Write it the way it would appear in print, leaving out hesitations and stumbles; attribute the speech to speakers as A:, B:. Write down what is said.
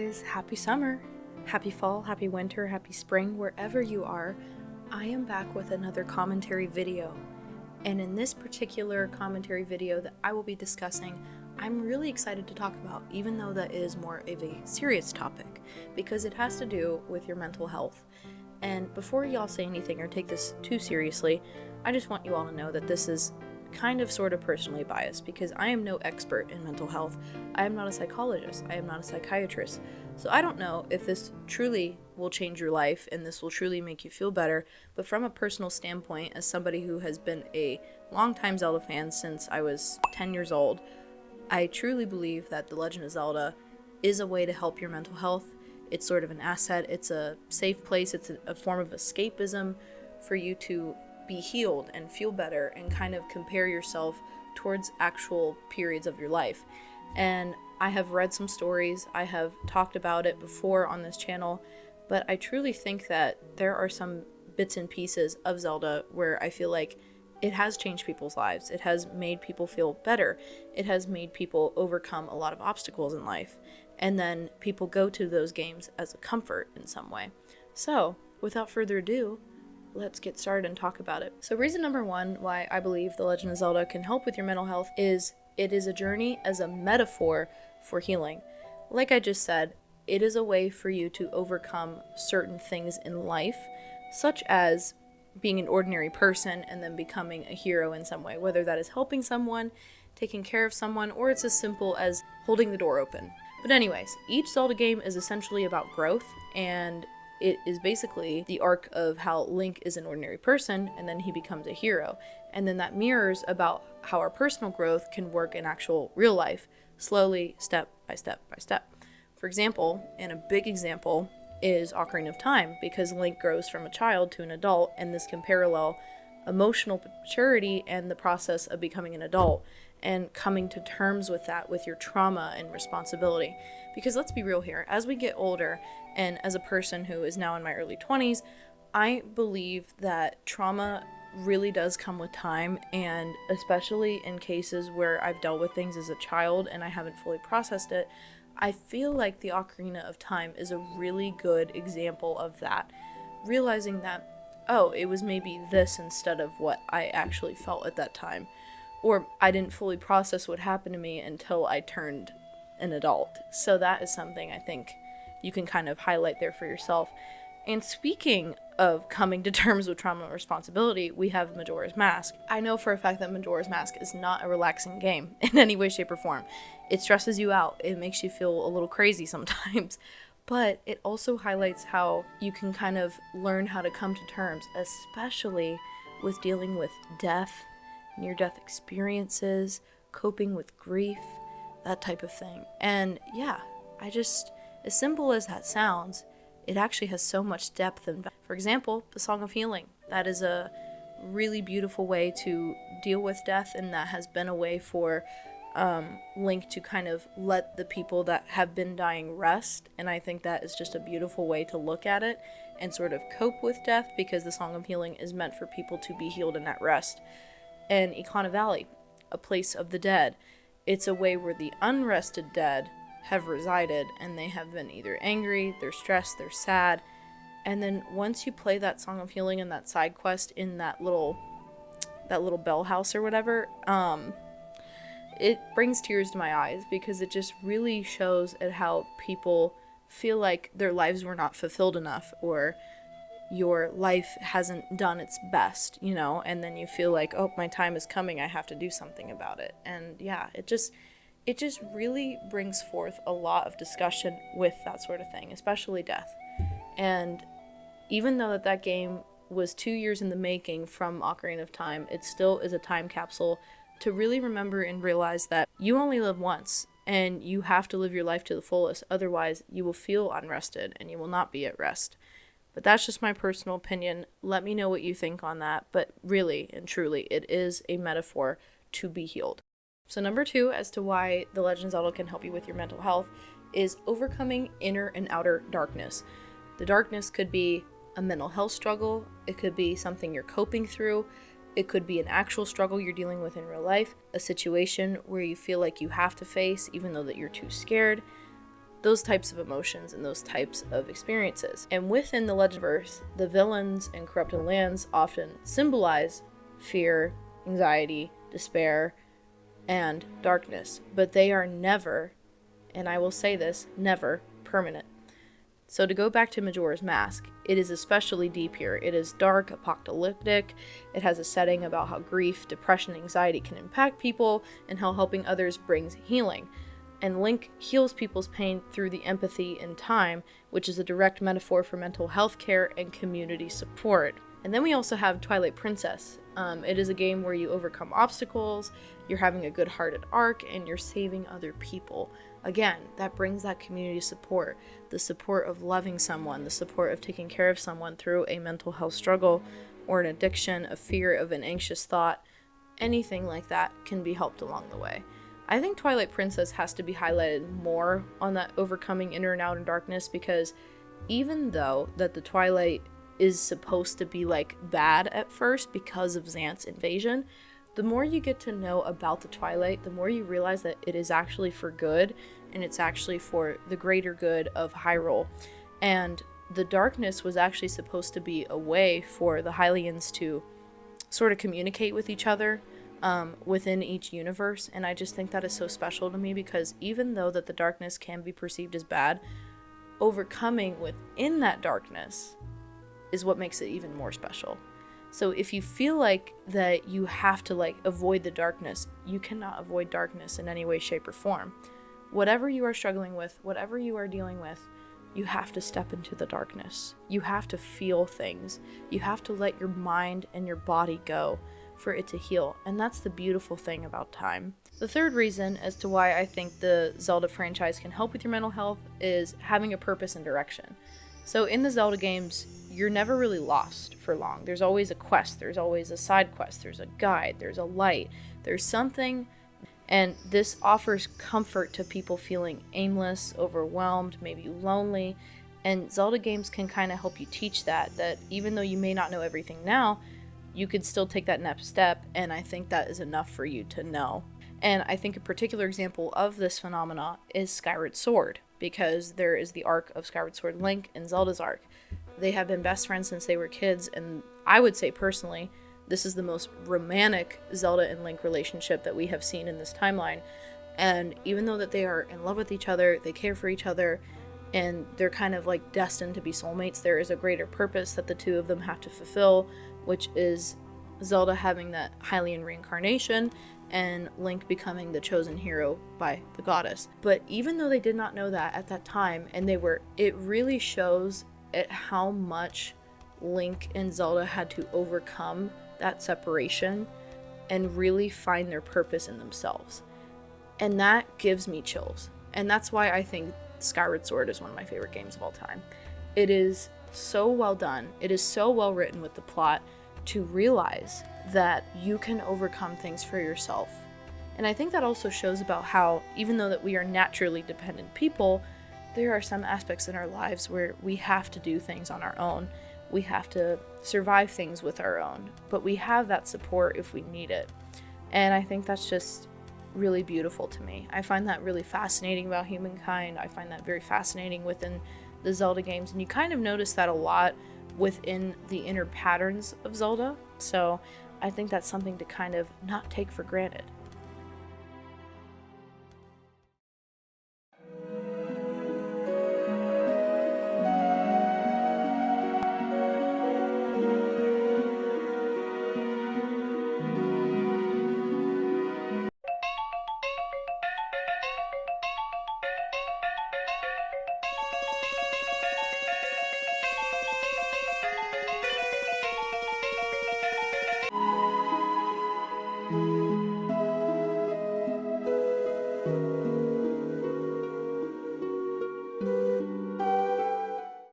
A: guys, happy summer, happy fall, happy winter, happy spring, wherever you are. I am back with another commentary video, and in this particular commentary video that I will be discussing, I'm really excited to talk about, even though that is more of a serious topic, because it has to do with your mental health. And before y'all say anything or take this too seriously, I just want you all to know that this is kind of sort of personally biased, because I am no expert in mental health. I am not a psychologist. I am not a psychiatrist. So I don't know if this truly will change your life and this will truly make you feel better, but from a personal standpoint, as somebody who has been a longtime Zelda fan since I was 10 years old, I truly believe that The Legend of Zelda is a way to help your mental health. It's sort of an asset. It's a safe place. It's a form of escapism for you to be healed and feel better and kind of compare yourself towards actual periods of your life. And I have read some stories, I have talked about it before on this channel, but I truly think that there are some bits and pieces of Zelda where I feel like it has changed people's lives. It has made people feel better. It has made people overcome a lot of obstacles in life. And then people go to those games as a comfort in some way. So, without further ado, let's get started and talk about it. So reason number one why I believe The Legend of Zelda can help with your mental health is it is a journey as a metaphor for healing. Like I just said, it is a way for you to overcome certain things in life, such as being an ordinary person and then becoming a hero in some way, whether that is helping someone, taking care of someone, or it's as simple as holding the door open. But anyways, each Zelda game is essentially about growth, and it is basically the arc of how Link is an ordinary person and then he becomes a hero. And then that mirrors about how our personal growth can work in actual real life, slowly, step by step by step. For example, and a big example is Ocarina of Time, because Link grows from a child to an adult, and this can parallel emotional maturity and the process of becoming an adult and coming to terms with that, with your trauma and responsibility. Because let's be real here, as we get older, and as a person who is now in my early 20s, I believe that trauma really does come with time, and especially in cases where I've dealt with things as a child and I haven't fully processed it, I feel like the Ocarina of Time is a really good example of that. Realizing that, oh, it was maybe this instead of what I actually felt at that time. Or I didn't fully process what happened to me until I turned an adult. So that is something I think you can kind of highlight there for yourself. And speaking of coming to terms with trauma and responsibility, we have Majora's Mask. I know for a fact that Majora's Mask is not a relaxing game in any way, shape, or form. It stresses you out. It makes you feel a little crazy sometimes. But it also highlights how you can kind of learn how to come to terms, especially with dealing with death, near-death experiences, coping with grief, that type of thing. And yeah, as simple as that sounds, it actually has so much depth. And for example, the Song of Healing. That is a really beautiful way to deal with death, and that has been a way for Link to kind of let the people that have been dying rest. And I think that is just a beautiful way to look at it and sort of cope with death, because the Song of Healing is meant for people to be healed in that rest. And Ikana Valley, a place of the dead. It's a way where the unrested dead have resided, and they have been either angry, they're stressed, they're sad. And then once you play that Song of Healing and that side quest in that little bell house or whatever, it brings tears to my eyes, because it just really shows at how people feel like their lives were not fulfilled enough, or your life hasn't done its best, and then you feel like, oh, my time is coming, I have to do something about it. And yeah, it just really brings forth a lot of discussion with that sort of thing, especially death. And even though that game was 2 years in the making from Ocarina of Time, it still is a time capsule to really remember and realize that you only live once, and you have to live your life to the fullest. Otherwise, you will feel unrested and you will not be at rest. But that's just my personal opinion. Let me know what you think on that. But really and truly, it is a metaphor to be healed. So number two, as to why The Legend of Zelda can help you with your mental health, is overcoming inner and outer darkness. The darkness could be a mental health struggle. It could be something you're coping through. It could be an actual struggle you're dealing with in real life, a situation where you feel like you have to face even though that you're too scared. those types of emotions and those types of experiences. And within the Legendverse, the villains in Corrupted Lands often symbolize fear, anxiety, despair, and darkness, but they are never, and I will say this, never permanent. So to go back to Majora's Mask, it is especially deep here. It is dark, apocalyptic. It has a setting about how grief, depression, anxiety can impact people, and how helping others brings healing. And Link heals people's pain through the empathy and time, which is a direct metaphor for mental health care and community support. And then we also have Twilight Princess. It is a game where you overcome obstacles, you're having a good-hearted arc, and you're saving other people. Again, that brings that community support, the support of loving someone, the support of taking care of someone through a mental health struggle or an addiction, a fear of an anxious thought. Anything like that can be helped along the way. I think Twilight Princess has to be highlighted more on that overcoming inner and outer darkness, because even though that the Twilight is supposed to be like bad at first because of Xant's invasion, the more you get to know about the Twilight, the more you realize that it is actually for good, and it's actually for the greater good of Hyrule. And the darkness was actually supposed to be a way for the Hylians to sort of communicate with each other within each universe. And I just think that is so special to me, because even though that the darkness can be perceived as bad, overcoming within that darkness is what makes it even more special. So if you feel like that you have to like avoid the darkness, you cannot avoid darkness in any way, shape, or form. Whatever you are struggling with, whatever you are dealing with, you have to step into the darkness. You have to feel things. You have to let your mind and your body go for it to heal. And that's the beautiful thing about time. The third reason as to why I think the Zelda franchise can help with your mental health is having a purpose and direction. So in the Zelda games, you're never really lost for long. There's always a quest, there's always a side quest, there's a guide, there's a light, there's something. And this offers comfort to people feeling aimless, overwhelmed, maybe lonely. And Zelda games can kind of help you teach that even though you may not know everything now, you could still take that next step, and I think that is enough for you to know. And I think a particular example of this phenomena is Skyward Sword, because there is the arc of Skyward Sword Link and Zelda's arc. They have been best friends since they were kids, and I would say personally, this is the most romantic Zelda and Link relationship that we have seen in this timeline. And even though that they are in love with each other, they care for each other, and they're kind of like destined to be soulmates, there is a greater purpose that the two of them have to fulfill, which is Zelda having that Hylian reincarnation and Link becoming the chosen hero by the goddess. But even though they did not know that at that time, and it really shows at how much Link and Zelda had to overcome that separation and really find their purpose in themselves. And that gives me chills. And that's why I think Skyward Sword is one of my favorite games of all time. It is so well done. It is so well written with the plot to realize that you can overcome things for yourself. And I think that also shows about how, even though that we are naturally dependent people, there are some aspects in our lives where we have to do things on our own. We have to survive things with our own, but we have that support if we need it. And I think that's just really beautiful to me. I find that really fascinating about humankind. I find that very fascinating within the Zelda games, and you kind of notice that a lot within the inner patterns of Zelda. So I think that's something to kind of not take for granted.